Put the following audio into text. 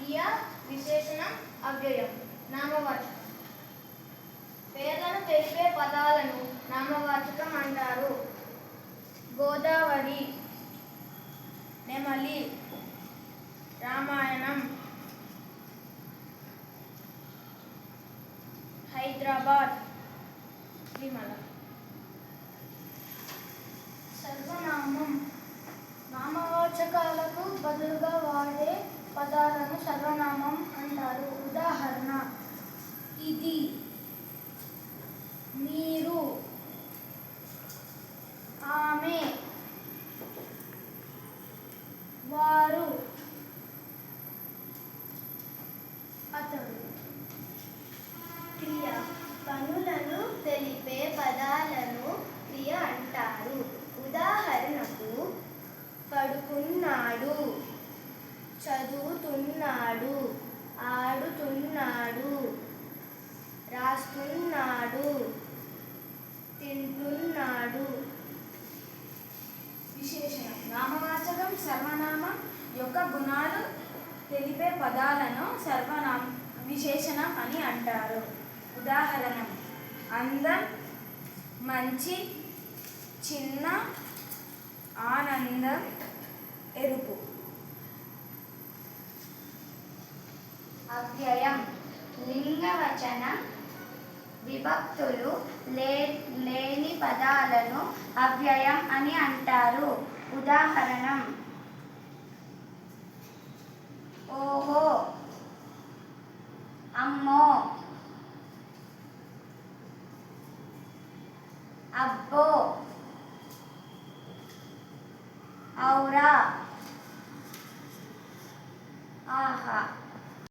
క్రియ విశేషణం అవ్యయం. నామవాచకం. పేర్లను తెలిపే పదాలను నామవాచకం అంటారు. గోదావరి, నెమలి, రామాయణం, హైదరాబాద్, విమల. సర్వనామం. నామవాచకాలకు బదులుగా వాడే పదాలను సర్వనామం అంటారు. ఉదాహరణ: ఇది, మీరు, ఆమె, వారు, అతడు. క్రియ. పనులను తెలిపే పదాలను క్రియ అంటారు. ఉదాహరణకు: పడుకున్నాడు, చదువుతున్నాడు, ఆడుతున్నాడు, రాస్తున్నాడు, తింటున్నాడు. విశేషణం. నామవాచకం సర్వనామం యొక్క గుణాలు తెలిపే పదాలను విశేషణం అని అంటారు. ఉదాహరణ: అందం, మంచి, చిన్న, ఆనందం, ఎరుపు. అవ్యయం. లింగవచన విభక్తులు లేని పదాలను అవ్యయం అని అంటారు. ఉదాహరణం: ఓహో, అమ్మో, అబ్బో, ఔరా, ఆహా.